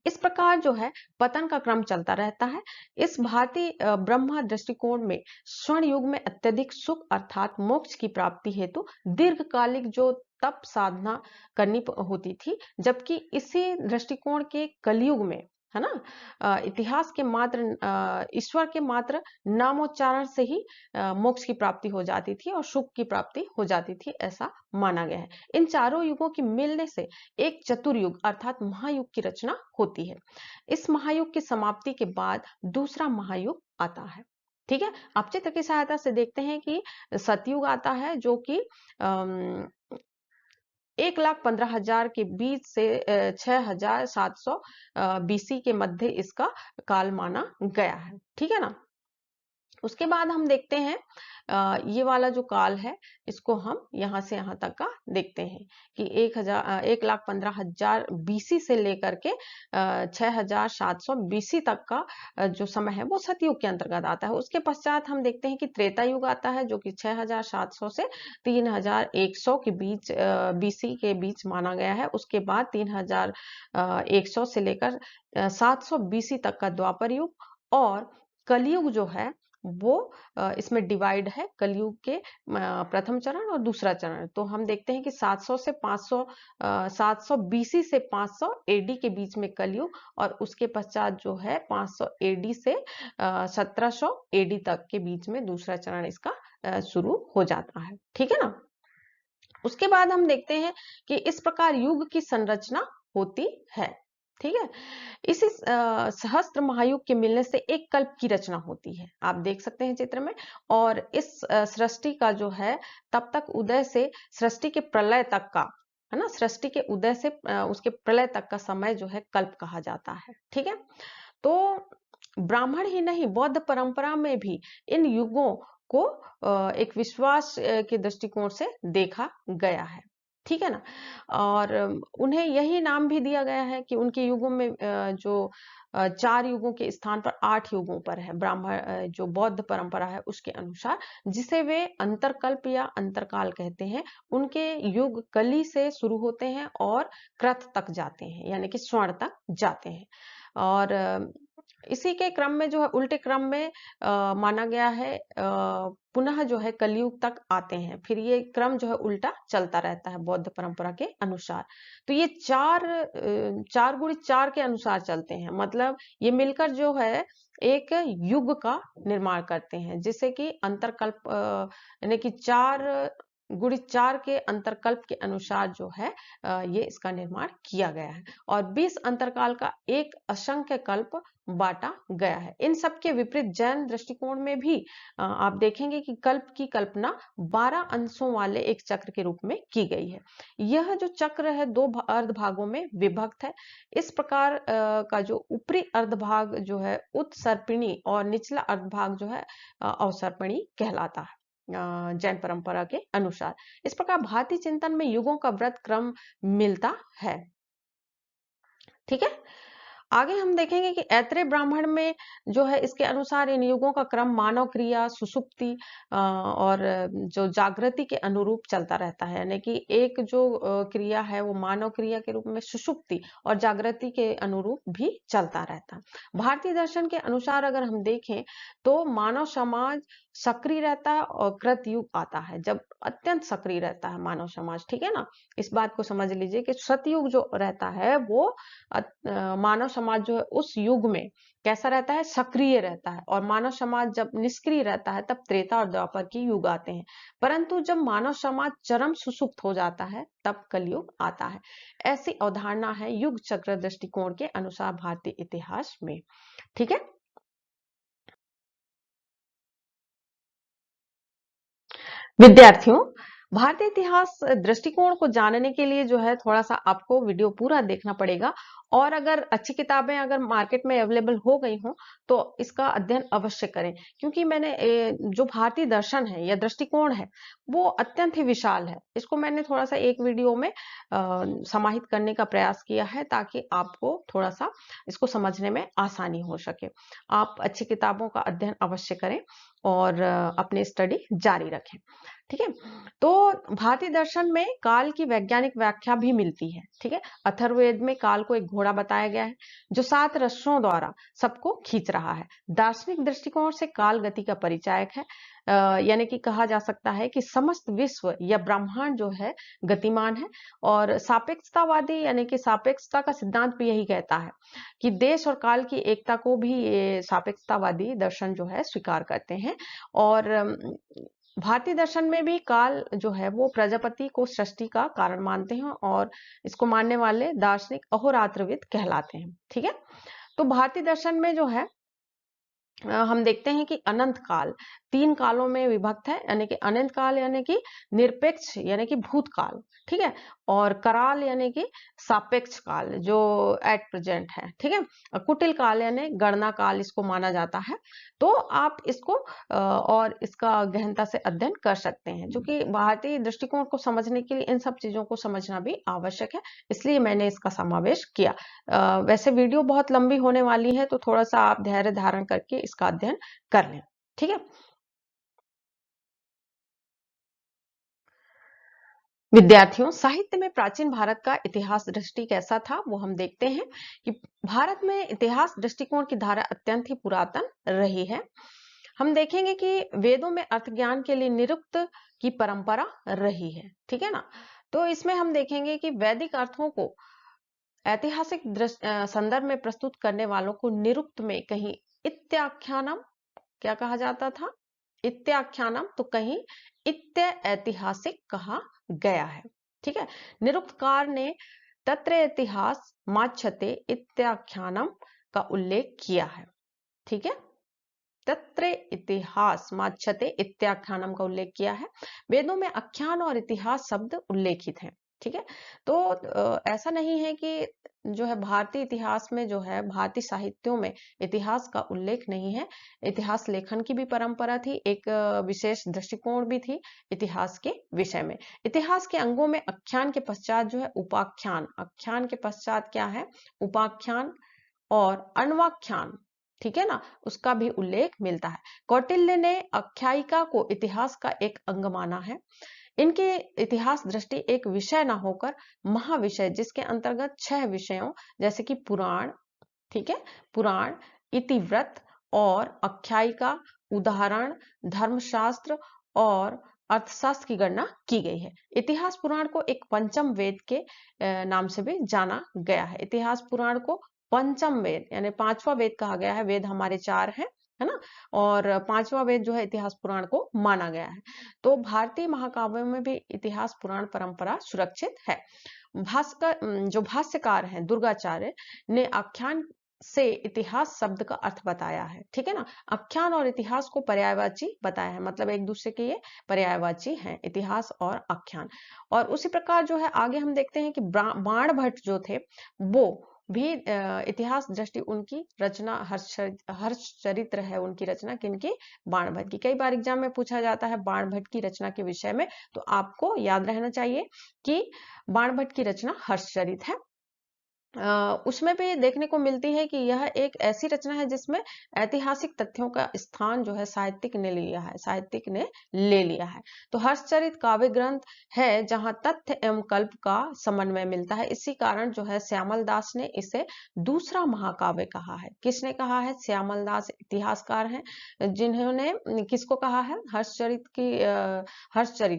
इस प्रकार जो है पतन का क्रम चलता रहता है। इस भारतीय ब्रह्मा दृष्टिकोण में स्वर्ण युग में अत्यधिक सुख अर्थात मोक्ष की प्राप्ति हेतु दीर्घकालिक जो तप साधना करनी होती थी, जबकि इसी दृष्टिकोण के कलयुग में, है ना, इतिहास के मात्र ईश्वर के मात्र नामोच्चारण से ही मोक्ष की प्राप्ति हो जाती थी और सुख की प्राप्ति हो जाती थी, ऐसा माना गया है। इन चारों युगों की मिलने से एक चतुर्युग अर्थात महायुग की रचना होती है। इस महायुग की समाप्ति के बाद दूसरा महायुग आता है। ठीक है। आप चित्र की सहायता से देखते हैं कि सतयुग आता है, जो कि 1,15,000 के बीच से 6,700 बीसी के मध्य इसका काल माना गया है। ठीक है ना। उसके बाद हम देखते हैं ये वाला जो काल है, इसको हम यहाँ से यहाँ तक का देखते हैं कि 1,15,000 बीसी से लेकर के 6,700 बीसी तक का जो समय है वो सतयुग के अंतर्गत आता है। उसके पश्चात हम देखते हैं कि त्रेता युग आता है, जो कि 6,700 से 3,100 के बीच बीसी के बीच माना गया है। उसके बाद 3,100 से लेकर 700 बीसी तक का द्वापर युग, और कलयुग जो है वो इसमें डिवाइड है, कलयुग के प्रथम चरण और दूसरा चरण। तो हम देखते हैं कि 700 से 500 700 बीसी से 500 एडी के बीच में कलयुग, और उसके पश्चात जो है 500 एडी से 1700 एडी तक के बीच में दूसरा चरण इसका शुरू हो जाता है। ठीक है ना। उसके बाद हम देखते हैं कि इस प्रकार युग की संरचना होती है। ठीक है, इसी सहस्त्र महायुग के मिलने से एक कल्प की रचना होती है, आप देख सकते हैं चित्र में। और इस सृष्टि का जो है तब तक उदय से सृष्टि के प्रलय तक का, है ना, सृष्टि के उदय से उसके प्रलय तक का समय जो है कल्प कहा जाता है। ठीक है, तो ब्राह्मण ही नहीं, बौद्ध परंपरा में भी इन युगों को एक विश्वास के दृष्टिकोण से देखा गया है। ठीक है ना, और उन्हें यही नाम भी दिया गया है कि उनके युगों में जो 4 युगों के स्थान पर 8 युगों पर है, ब्राह्मण जो बौद्ध परंपरा है उसके अनुसार, जिसे वे अंतरकल्प या अंतरकाल कहते हैं। उनके युग कली से शुरू होते हैं और कृत तक जाते हैं, यानी कि स्वर्ण तक जाते हैं। और इसी के क्रम में जो है उल्टे क्रम में माना गया है, पुनः जो है कलयुग तक आते हैं, फिर ये क्रम जो है उल्टा चलता रहता है बौद्ध परंपरा के अनुसार। तो ये चार गुणित 4 के अनुसार चलते हैं, मतलब ये मिलकर जो है एक युग का निर्माण करते हैं, जिसे कि अंतरकल्प यानी कि 4 गुणित 4 के अंतरकल्प के अनुसार जो है ये इसका निर्माण किया गया है। और 20 अंतरकाल का एक असंख्य कल्प बांटा गया है। इन सब के विपरीत जैन दृष्टिकोण में भी आप देखेंगे कि कल्प की कल्पना 12 अंशों वाले एक चक्र के रूप में की गई है। यह जो चक्र है 2 अर्ध भागों में विभक्त है। इस प्रकार का जो ऊपरी अर्ध भाग जो है उत्सर्पिणी और निचला अर्ध भाग जो है अवसर्पिणी कहलाता है जैन परंपरा के अनुसार। इस प्रकार भारतीय चिंतन में युगों का व्रत क्रम मिलता है। ठीक है, आगे हम देखेंगे कि ऐत्रेय ब्राह्मण में जो है इसके अनुसार इन युगों का क्रम मानव क्रिया, सुषुप्ति और जो जागृति के अनुरूप चलता रहता है, यानी कि एक जो क्रिया है वो मानव क्रिया के रूप में सुषुप्ति और जागृति के अनुरूप भी चलता रहता है। भारतीय दर्शन के अनुसार अगर हम देखें तो मानव समाज सक्रिय रहता है और कृत युग आता है, जब अत्यंत सक्रिय रहता है मानव समाज। ठीक है ना, इस बात को समझ लीजिए कि सतयुग जो रहता है वो मानव समाज जो है उस युग में कैसा रहता है, सक्रिय रहता है। और मानव समाज जब निष्क्रिय रहता है तब त्रेता और द्वापर की युग आते हैं। परंतु जब मानव समाज चरम सुसुप्त हो जाता है तब कलयुग आता है। ऐसी अवधारणा है युग चक्र दृष्टिकोण के अनुसार भारतीय इतिहास में। ठीक है, विद्यार्थियों, भारतीय इतिहास दृष्टिकोण को जानने के लिए जो है थोड़ा सा आपको वीडियो पूरा देखना पड़ेगा। और अगर अच्छी किताबें अगर मार्केट में अवेलेबल हो गई हो तो इसका अध्ययन अवश्य करें, क्योंकि मैंने जो भारतीय दर्शन है या दृष्टिकोण है वो अत्यंत ही विशाल है। इसको मैंने थोड़ा सा एक वीडियो में समाहित करने का प्रयास किया है ताकि आपको थोड़ा सा इसको समझने में आसानी हो सके। आप अच्छी किताबों का अध्ययन अवश्य करें और अपनी स्टडी जारी रखें। ठीक है, तो भारतीय दर्शन में काल की वैज्ञानिक व्याख्या भी मिलती है। ठीक है, अथर्ववेद में काल को एक घोड़ा बताया गया है जो 7 रस्सों द्वारा सबको खींच रहा है। दार्शनिक दृष्टिकोण से काल गति का परिचायक है, यानी कि कहा जा सकता है कि समस्त विश्व या ब्रह्मांड जो है गतिमान है। और सापेक्षतावादी यानी कि सापेक्षता का सिद्धांत भी यही कहता है कि देश और काल की एकता को भी ये सापेक्षतावादी दर्शन जो है स्वीकार करते हैं। और भारतीय दर्शन में भी काल जो है वो प्रजापति को सृष्टि का कारण मानते हैं और इसको मानने वाले दार्शनिक अहोरात्रविद कहलाते हैं। ठीक है, तो भारतीय दर्शन में जो है हम देखते हैं कि अनंत काल 3 कालों में विभक्त है, यानी कि अनंत काल यानी कि निरपेक्ष यानी कि भूतकाल। ठीक है, और कराल यानी कि सापेक्ष काल जो एट प्रेजेंट है। ठीक है, कुटिल काल यानी गणना काल इसको माना जाता है। तो आप इसको और इसका गहनता से अध्ययन कर सकते हैं, जो कि भारतीय दृष्टिकोण को समझने के लिए इन सब चीजों को समझना भी आवश्यक है, इसलिए मैंने इसका समावेश किया। वैसे वीडियो बहुत लंबी होने वाली है तो थोड़ा सा आप धैर्य धारण करके इसका अध्ययन कर लें। ठीक है, विद्यार्थियों, साहित्य में प्राचीन भारत का इतिहास दृष्टि कैसा था वो हम देखते हैं कि भारत में इतिहास दृष्टिकोण की धारा अत्यंत ही पुरातन रही है। हम देखेंगे कि वेदों में अर्थ ज्ञान के लिए निरुक्त की परंपरा रही है। ठीक है ना, तो इसमें हम देखेंगे कि वैदिक अर्थों को ऐतिहासिक संदर्भ में प्रस्तुत करने वालों को निरुक्त में कहीं इत्याख्यानम क्या कहा जाता था, इत्याख्यानम, तो कहीं इत्य ऐतिहासिक कहा गया है। ठीक है, निरुक्तकार ने तत्र इतिहास माच्छते इत्याख्यानम का उल्लेख किया है। ठीक है, तत्र इतिहास माच्छते इत्याख्यानम का उल्लेख किया है। वेदों में आख्यान और इतिहास शब्द उल्लेखित हैं। ठीक है, तो ऐसा नहीं है कि जो है भारतीय इतिहास में जो है भारतीय साहित्यों में इतिहास का उल्लेख नहीं है। इतिहास लेखन की भी परंपरा थी, एक विशेष दृष्टिकोण भी थी इतिहास के विषय में। इतिहास के अंगों में आख्यान के पश्चात जो है उपाख्यान, आख्यान के पश्चात क्या है, उपाख्यान और अन्वाख्यान, ठीक है ना, उसका भी उल्लेख मिलता है। कौटिल्य ने आख्यायिका को इतिहास का एक अंग माना है। इनके इतिहास दृष्टि एक विषय ना होकर महाविषय, जिसके अंतर्गत 6 विषयों जैसे कि पुराण, ठीक है, पुराण, इतिवृत्त और आख्यायिका, उदाहरण, धर्मशास्त्र और अर्थशास्त्र की गणना की गई है। इतिहास पुराण को एक पंचम वेद के नाम से भी जाना गया है। इतिहास पुराण को पंचम वेद यानी पांचवा वेद कहा गया है। वेद हमारे 4 हैं, है ना, और पांचवा वेद जो है इतिहास पुराण को माना गया है। तो भारतीय महाकाव्यों में भी इतिहास पुराण परंपरा सुरक्षित है। भास्कर जो भाष्यकार हैं दुर्गाचार्य ने आख्यान से इतिहास शब्द का अर्थ बताया है। ठीक है ना, आख्यान और इतिहास को पर्यायवाची बताया है, मतलब एक दूसरे के ये पर्यायवाची हैं, इतिहास और आख्यान। और उसी प्रकार जो है आगे हम देखते हैं कि बाण भट्ट जो थे वो भी इतिहास दृष्टि उनकी रचना हर्षचरित्र है, उनकी रचना किनकी, बाण भट्ट की। कई बार एग्जाम में पूछा जाता है बाण भट्ट की रचना के विषय में, तो आपको याद रहना चाहिए कि बाण भट्ट की रचना हर्षचरित है। उसमें भी देखने को मिलती है कि यह एक ऐसी रचना है जिसमें ऐतिहासिक तथ्यों का स्थान जो है साहित्यिक ने लिया है, साहित्यिक ने ले लिया है। तो हर्षचरित काव्य ग्रंथ है जहां तथ्य एवं कल्प का समन्वय मिलता है। इसी कारण जो है श्यामल दास ने इसे दूसरा महाकाव्य कहा है। किसने कहा है? श्यामल दास इतिहासकार हैं, जिन्होंने किसको कहा है? हर्षचरित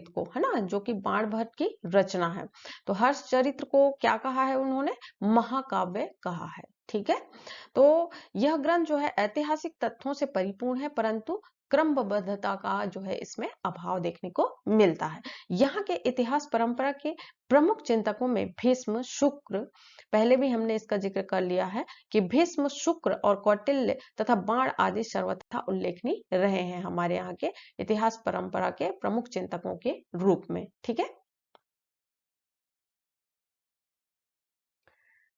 को, है ना, जो कि बाण भट्ट की रचना है। तो हर्षचरित्र को क्या कहा है उन्होंने? महाकाव्य कहा है। ठीक है, तो यह ग्रंथ जो है ऐतिहासिक तथ्यों से परिपूर्ण है, परंतु क्रमबद्धता का जो है इसमें अभाव देखने को मिलता है। यहाँ के इतिहास परंपरा के प्रमुख चिंतकों में भीष्म, शुक्र, पहले भी हमने इसका जिक्र कर लिया है कि भीष्म, शुक्र और कौटिल्य तथा बाण आदि सर्वथा उल्लेखनीय रहे हैं हमारे यहाँ के इतिहास परंपरा के प्रमुख चिंतकों के रूप में। ठीक है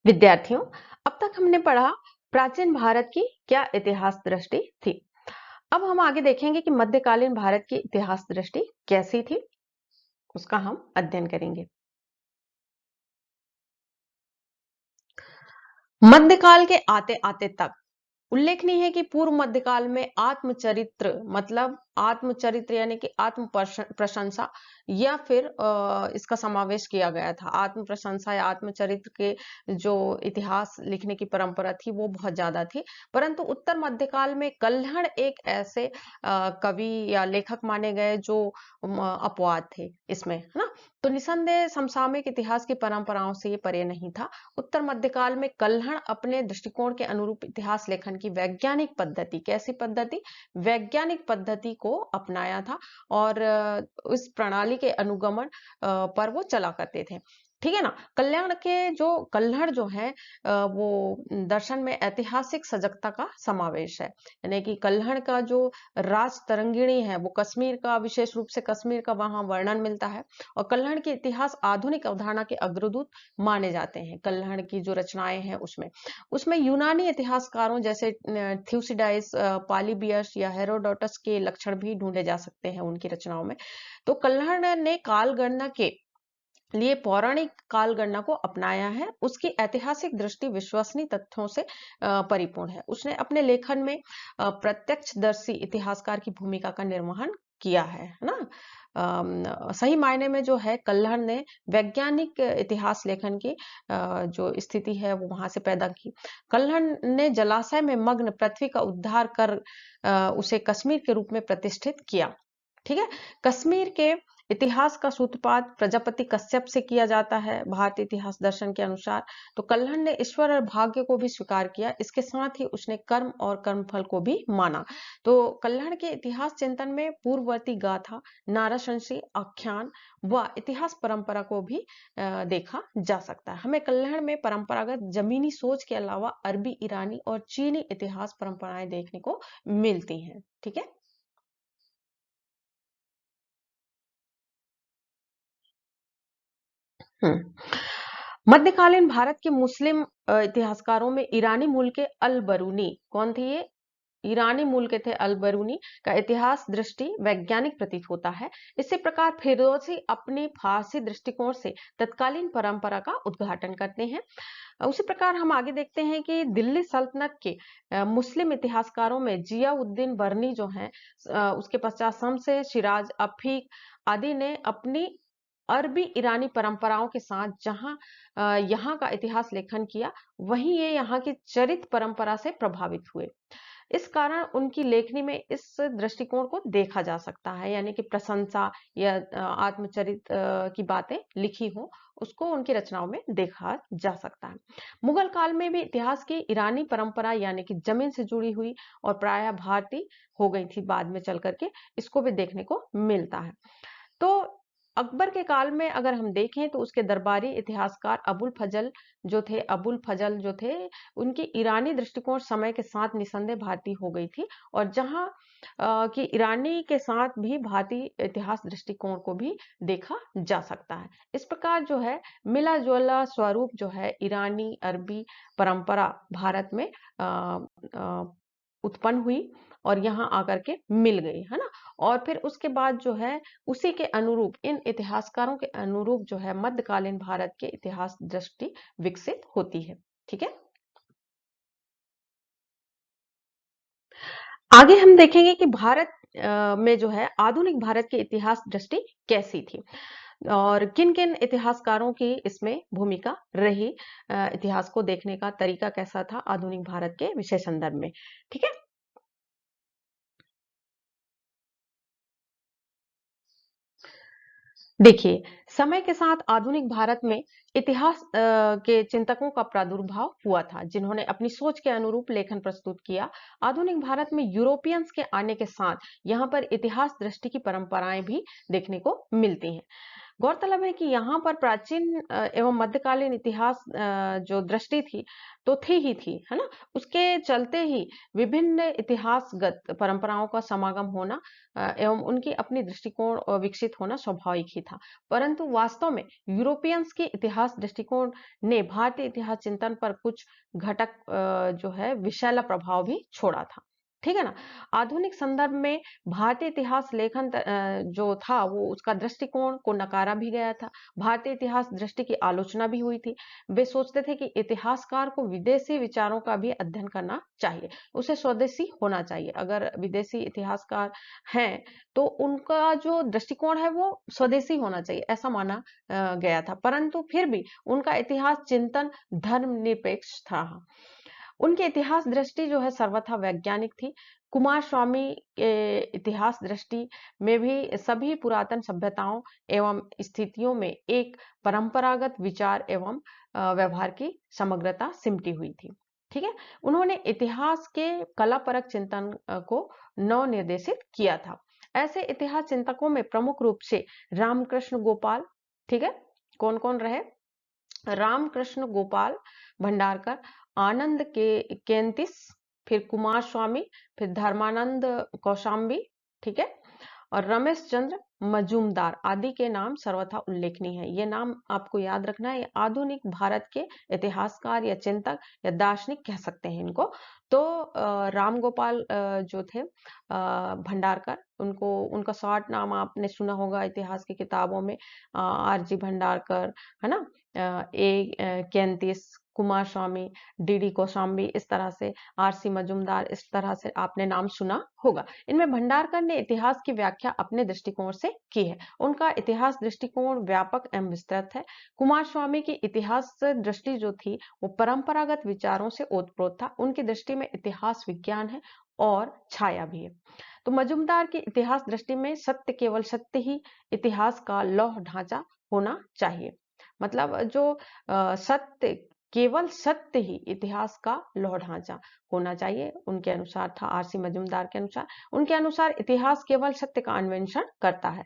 विद्यार्थियों, अब तक हमने पढ़ा प्राचीन भारत की क्या इतिहास दृष्टि थी। अब हम आगे देखेंगे कि मध्यकालीन भारत की इतिहास दृष्टि कैसी थी, उसका हम अध्ययन करेंगे। मध्यकाल के आते आते तक उल्लेखनीय है कि पूर्व मध्यकाल में आत्मचरित्र, मतलब आत्मचरित्र यानी कि आत्म प्रशंसा या फिर इसका समावेश किया गया था। आत्म प्रशंसा या आत्मचरित्र के जो इतिहास लिखने की परंपरा थी वो बहुत ज्यादा थी। परंतु उत्तर मध्यकाल में कल्हड़ एक ऐसे कवि या लेखक माने गए जो अपवाद थे इसमें, है ना। तो निसंदेह समसामयिक इतिहास की परंपराओं से ये परे नहीं था। उत्तर मध्यकाल में कल्हड़ अपने दृष्टिकोण के अनुरूप इतिहास लेखन की वैज्ञानिक पद्धति, कैसी पद्धति? वैज्ञानिक पद्धति को अपनाया था और इस प्रणाली के अनुगमन पर वो चला करते थे। ठीक है ना। कल्हड़ जो है वो दर्शन में ऐतिहासिक सजगता का समावेश है, यानी कि कल्हड़ का जो राज तरंगिणी है वो कश्मीर का, विशेष रूप से कश्मीर का वहां वर्णन मिलता है। और कल्हड़ के इतिहास आधुनिक अवधारणा के अग्रदूत माने जाते हैं। कल्हड़ की जो रचनाएं हैं उसमें उसमें यूनानी इतिहासकारों जैसे थ्यूसिडाइस, पालीबियस या हेरोडोटस के लक्षण भी ढूंढे जा सकते हैं उनकी रचनाओं में। तो कल्हड़ ने काल गणना के लिए पौराणिक काल गणना को अपनाया है। उसकी ऐतिहासिक दृष्टि विश्वसनीय तथ्यों से परिपूर्ण है। उसने अपने लेखन में प्रत्यक्षदर्शी इतिहासकार की भूमिका का निर्वहन किया है ना। सही मायने में जो है कल्हड़ ने वैज्ञानिक इतिहास लेखन की जो स्थिति है वो वहां से पैदा की। कल्हड़ ने जलाशय में मग्न पृथ्वी का उद्धार कर उसे कश्मीर के रूप में प्रतिष्ठित किया। ठीक है, कश्मीर के इतिहास का सूत्रपात प्रजापति कश्यप से किया जाता है भारतीय इतिहास दर्शन के अनुसार। तो कल्हड़ ने ईश्वर और भाग्य को भी स्वीकार किया, इसके साथ ही उसने कर्म और कर्मफल को भी माना। तो कल्हड़ के इतिहास चिंतन में पूर्ववर्ती गाथा, नाराशंसी, आख्यान व इतिहास परंपरा को भी देखा जा सकता है। हमें कल्हड़ में परंपरागत जमीनी सोच के अलावा अरबी, ईरानी और चीनी इतिहास परंपराएं देखने को मिलती हैं। ठीक है। मध्यकालीन भारत के मुस्लिम इतिहासकारों में ईरानी मूल के अल बरूनी, कौन थे ये? ईरानी मूल के थे अल बरूनी का इतिहास दृष्टि वैज्ञानिक प्रतीत होता है। इसी प्रकार फिरोजी अपने फारसी दृष्टिकोण से तत्कालीन परंपरा का उद्घाटन करते हैं। उसी प्रकार हम आगे देखते हैं कि दिल्ली सल्तनत के मुस्लिम इतिहासकारों में जियाउद्दीन बरनी जो हैं, उसके पश्चात शमसे शिराज अफीक आदि ने अपनी अरबी ईरानी परंपराओं के साथ जहां यहाँ का इतिहास लेखन किया, वहीं ये यहाँ की चरित परंपरा से प्रभावित हुए। इस कारण उनकी लेखनी में इस दृष्टिकोण को देखा जा सकता है, यानी कि प्रशंसा या आत्मचरित की बातें लिखी हो, उसको उनकी रचनाओं में देखा जा सकता है। मुगल काल में भी इतिहास की ईरानी परंपरा यानी कि जमीन से जुड़ी हुई और प्रायः भारतीय हो गई थी बाद में चल करके, इसको भी देखने को मिलता है। तो अकबर के काल में अगर हम देखें तो उसके दरबारी इतिहासकार अबुल फजल जो थे, उनकी ईरानी दृष्टिकोण समय के साथ निसंदेह भारतीय हो गई थी, और जहां कि ईरानी के साथ भी भारतीय इतिहास दृष्टिकोण को भी देखा जा सकता है। इस प्रकार जो है मिला जुला स्वरूप जो है ईरानी अरबी परंपरा भारत में उत्पन्न हुई और यहाँ आकर के मिल गई, है ना। और फिर उसके बाद जो है उसी के अनुरूप, इन इतिहासकारों के अनुरूप जो है मध्यकालीन भारत के इतिहास दृष्टि विकसित होती है। ठीक है। आगे हम देखेंगे कि भारत में जो है आधुनिक भारत की इतिहास दृष्टि कैसी थी और किन किन इतिहासकारों की इसमें भूमिका रही, इतिहास को देखने का तरीका कैसा था आधुनिक भारत के विषय संदर्भ में। ठीक है। देखिए, समय के साथ आधुनिक भारत में इतिहास के चिंतकों का प्रादुर्भाव हुआ था, जिन्होंने अपनी सोच के अनुरूप लेखन प्रस्तुत किया। आधुनिक भारत में यूरोपियंस के आने के साथ यहाँ पर इतिहास दृष्टि की परंपराएं भी देखने को मिलती हैं। गौरतलब है कि यहाँ पर प्राचीन एवं मध्यकालीन इतिहास जो दृष्टि थी तो थी ही थी, है ना। उसके चलते ही विभिन्न इतिहासगत परंपराओं का समागम होना एवं उनकी अपनी दृष्टिकोण विकसित होना स्वाभाविक ही था। परंतु वास्तव में यूरोपियंस के इतिहास दृष्टिकोण ने भारतीय इतिहास चिंतन पर कुछ घटक जो है विषैला प्रभाव भी छोड़ा था। ठीक है ना। आधुनिक संदर्भ में भारतीय इतिहास लेखन जो था वो उसका दृष्टिकोण को नकारा भी गया था। भारतीय इतिहास दृष्टि की आलोचना भी हुई थी। वे सोचते थे कि इतिहासकार को विदेशी विचारों का भी अध्ययन करना चाहिए, उसे स्वदेशी होना चाहिए। अगर विदेशी इतिहासकार हैं तो उनका जो दृष्टिकोण है वो स्वदेशी होना चाहिए, ऐसा माना गया था। परंतु फिर भी उनका इतिहास चिंतन धर्मनिरपेक्ष था। उनकी इतिहास दृष्टि जो है सर्वथा वैज्ञानिक थी। कुमार स्वामी के इतिहास दृष्टि में भी सभी पुरातन सभ्यताओं एवं स्थितियों में एक परंपरागत विचार एवं व्यवहार की समग्रता सिमटी हुई थी। ठीक है। उन्होंने इतिहास के कलापरक चिंतन को नव निर्देशित किया था। ऐसे इतिहास चिंतकों में प्रमुख रूप से रामकृष्ण गोपाल, ठीक है, कौन कौन रहे? रामकृष्ण गोपाल भंडारकर, आनंद के केंतिस, फिर कुमार स्वामी, फिर धर्मानंद कौशाम्बी, ठीक है, और रमेश चंद्र मजूमदार आदि के नाम सर्वथा उल्लेखनीय है। ये नाम आपको याद रखना है। ये आधुनिक भारत के इतिहासकार या चिंतक या दार्शनिक कह सकते हैं इनको। तो राम गोपाल जो थे भंडारकर, उनको उनका शॉर्ट नाम आपने सुना होगा इतिहास की किताबों में, आरजी भंडारकर, है ना, केंतिस, कुमार स्वामी, डीडी कौशाम्बी, इस तरह से आरसी मजूमदार, इस तरह से आपने नाम सुना होगा। इनमें भंडारकर ने इतिहास की व्याख्या अपने दृष्टिकोण से की है। उनका इतिहास दृष्टिकोण व्यापक एवं विस्तृत है। कुमार स्वामी की इतिहास दृष्टि जो थी वो परंपरागत विचारों से ओतप्रोत था। उनकी दृष्टि में इतिहास विज्ञान है और छाया भी है। तो मजूमदार की इतिहास दृष्टि में सत्य केवल सत्य ही इतिहास का लौह ढांचा होना चाहिए। मतलब जो सत्य केवल सत्य ही इतिहास का लौह ढांचा होना चाहिए, उनके अनुसार था। आरसी मजूमदार के अनुसार, उनके अनुसार इतिहास केवल सत्य का अन्वेषण करता है।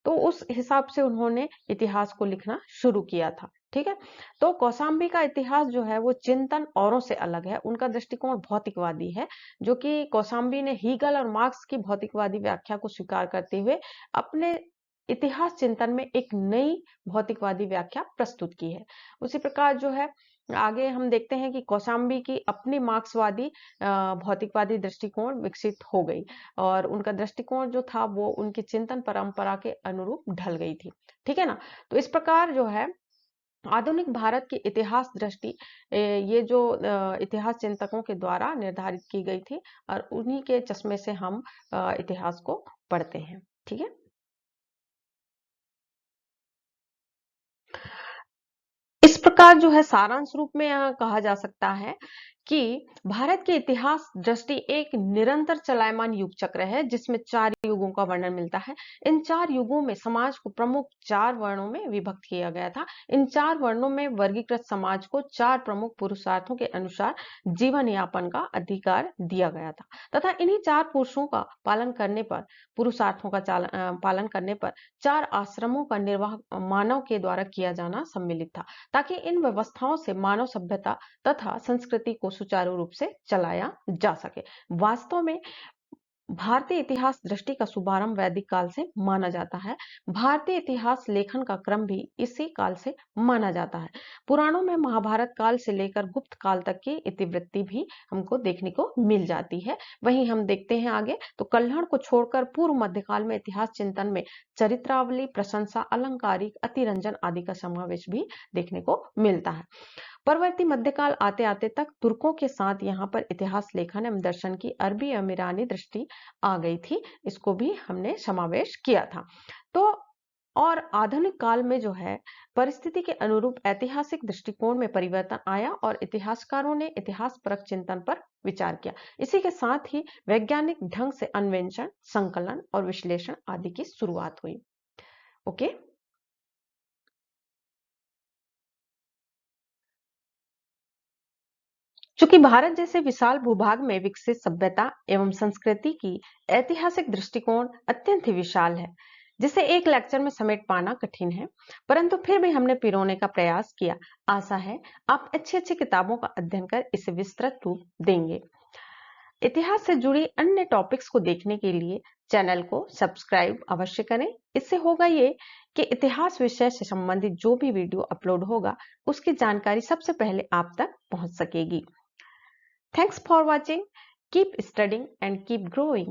तो उस हिसाब से उन्होंने इतिहास को लिखना शुरू किया था। ठीक है। तो कौशाम्बी का इतिहास जो है वो चिंतन औरों से अलग है। उनका दृष्टिकोण भौतिकवादी है, जो कि कौशाम्बी ने हीगल और मार्क्स की भौतिकवादी व्याख्या को स्वीकार करते हुए अपने इतिहास चिंतन में एक नई भौतिकवादी व्याख्या प्रस्तुत की है। उसी प्रकार जो है आगे हम देखते हैं कि कौशाम्बी की अपनी मार्क्सवादी भौतिकवादी दृष्टिकोण विकसित हो गई और उनका दृष्टिकोण जो था वो उनकी चिंतन परंपरा के अनुरूप ढल गई थी। ठीक है ना। तो इस प्रकार जो है आधुनिक भारत की इतिहास दृष्टि ये जो इतिहास चिंतकों के द्वारा निर्धारित की गई थी और उन्हीं के चश्मे से हम इतिहास को पढ़ते हैं। ठीक है। इस प्रकार जो है सारांश रूप में कहा जा सकता है कि भारत के इतिहास दृष्टि एक निरंतर चलायमान युग चक्र है, जिसमें 4 युगों का वर्णन मिलता है। इन 4 युगों में समाज को प्रमुख 4 वर्णों में विभक्त किया गया था। इन 4 वर्णों में वर्गीकृत समाज को 4 प्रमुख पुरुषार्थों के अनुसार जीवन यापन का अधिकार दिया गया था तथा इन्हीं 4 पुरुषों का पालन करने पर पुरुषार्थों का पालन करने पर 4 आश्रमों का निर्वाह मानव के द्वारा किया जाना सम्मिलित था, ताकि इन व्यवस्थाओं से मानव सभ्यता तथा संस्कृति को सुचारू रूप से चलाया जा सके। वास्तव में भारतीय इतिहास दृष्टि का शुभारंभ वैदिक काल से माना जाता है। भारतीय इतिहास लेखन का क्रम भी इसी काल से माना जाता है। पुराणों में महाभारत काल से लेकर गुप्त काल तक की इतिवृत्ति भी हमको देखने को मिल जाती है। वहीं हम देखते हैं आगे तो कल्हड़ को छोड़कर पूर्व मध्यकाल में इतिहास चिंतन में चरित्रावली, प्रशंसा, अलंकारिक, अतिरंजन आदि का समावेश भी देखने को मिलता है। परवर्ती मध्यकाल आते आते तक तुर्कों के साथ यहाँ पर इतिहास लेखन एवं दर्शन की अरबी अमीरानी दृष्टि आ गई थी, इसको भी हमने समावेश किया था। तो और आधुनिक काल में जो है परिस्थिति के अनुरूप ऐतिहासिक दृष्टिकोण में परिवर्तन आया और इतिहासकारों ने इतिहास परक चिंतन पर विचार किया। इसी के साथ ही वैज्ञानिक ढंग से अन्वेषण, संकलन और विश्लेषण आदि की शुरुआत हुई। ओके। चूंकि भारत जैसे विशाल भूभाग में विकसित सभ्यता एवं संस्कृति की ऐतिहासिक दृष्टिकोण अत्यंत ही विशाल है, जिसे एक लेक्चर में समेट पाना कठिन है, परंतु फिर भी हमने पिरोने का प्रयास किया। आशा है आप अच्छी अच्छी किताबों का अध्ययन कर इसे विस्तृत रूप देंगे। इतिहास से जुड़ी अन्य टॉपिक्स को देखने के लिए चैनल को सब्सक्राइब अवश्य करें। इससे होगा ये कि इतिहास विषय से संबंधित जो भी वीडियो अपलोड होगा उसकी जानकारी सबसे पहले आप तक पहुंच सकेगी। Thanks for watching. Keep studying and keep growing.